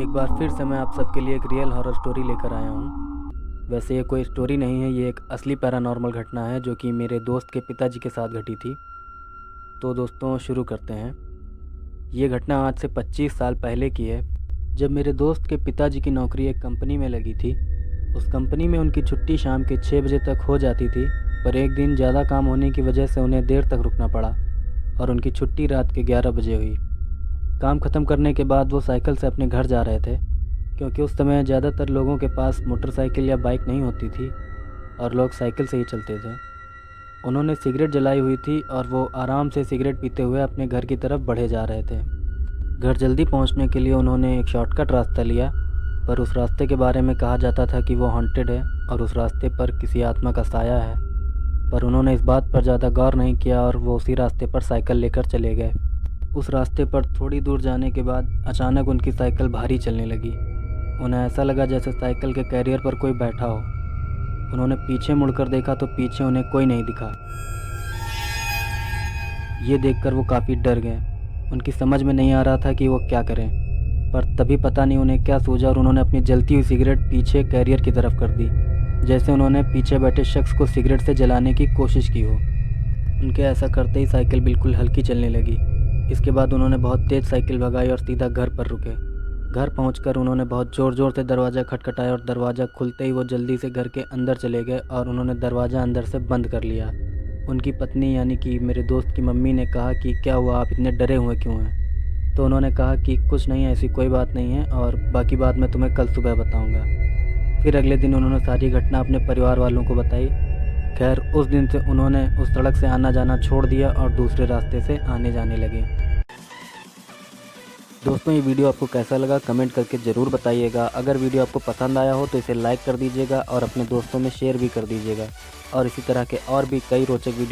एक बार फिर से मैं आप सबके लिए एक रियल हॉरर स्टोरी लेकर आया हूँ। वैसे ये कोई स्टोरी नहीं है, ये एक असली पैरानॉर्मल घटना है जो कि मेरे दोस्त के पिताजी के साथ घटी थी। तो दोस्तों शुरू करते हैं। ये घटना आज से 25 साल पहले की है, जब मेरे दोस्त के पिताजी की नौकरी एक कंपनी में लगी थी। उस कंपनी में उनकी छुट्टी शाम के 6 बजे तक हो जाती थी, पर एक दिन ज़्यादा काम होने की वजह से उन्हें देर तक रुकना पड़ा और उनकी छुट्टी रात के 11 बजे हुई। काम ख़त्म करने के बाद वो साइकिल से अपने घर जा रहे थे, क्योंकि उस समय ज़्यादातर लोगों के पास मोटरसाइकिल या बाइक नहीं होती थी और लोग साइकिल से ही चलते थे। उन्होंने सिगरेट जलाई हुई थी और वो आराम से सिगरेट पीते हुए अपने घर की तरफ बढ़े जा रहे थे। घर जल्दी पहुंचने के लिए उन्होंने एक शॉर्टकट रास्ता लिया, पर उस रास्ते के बारे में कहा जाता था कि वो हॉन्टेड है और उस रास्ते पर किसी आत्मा का साया है। पर उन्होंने इस बात पर ज़्यादा गौर नहीं किया और वो उसी रास्ते पर साइकिल लेकर चले गए। उस रास्ते पर थोड़ी दूर जाने के बाद अचानक उनकी साइकिल भारी चलने लगी। उन्हें ऐसा लगा जैसे साइकिल के कैरियर पर कोई बैठा हो। उन्होंने पीछे मुड़कर देखा तो पीछे उन्हें कोई नहीं दिखा। ये देखकर वो काफ़ी डर गए। उनकी समझ में नहीं आ रहा था कि वो क्या करें, पर तभी पता नहीं उन्हें क्या सूझा और उन्होंने अपनी जलती हुई सिगरेट पीछे कैरियर की तरफ कर दी, जैसे उन्होंने पीछे बैठे शख्स को सिगरेट से जलाने की कोशिश की हो। उनके ऐसा करते ही साइकिल बिल्कुल हल्की चलने लगी। इसके बाद उन्होंने बहुत तेज़ साइकिल भगाई और सीधा घर पर रुके। घर पहुंचकर उन्होंने बहुत ज़ोर ज़ोर से दरवाज़ा खटखटाया और दरवाज़ा खुलते ही वो जल्दी से घर के अंदर चले गए और उन्होंने दरवाज़ा अंदर से बंद कर लिया। उनकी पत्नी यानी कि मेरे दोस्त की मम्मी ने कहा कि क्या हुआ, आप इतने डरे हुए क्यों हैं? तो उन्होंने कहा कि कुछ नहीं है, ऐसी कोई बात नहीं है और बाकी बात मैं तुम्हें कल सुबह बताऊँगा। फिर अगले दिन उन्होंने सारी घटना अपने परिवार वालों को बताई। खैर उस दिन से उन्होंने उस सड़क से आना जाना छोड़ दिया और दूसरे रास्ते से आने जाने लगे। दोस्तों ये वीडियो आपको कैसा लगा कमेंट करके ज़रूर बताइएगा। अगर वीडियो आपको पसंद आया हो तो इसे लाइक कर दीजिएगा और अपने दोस्तों में शेयर भी कर दीजिएगा। और इसी तरह के और भी कई रोचक वीडियो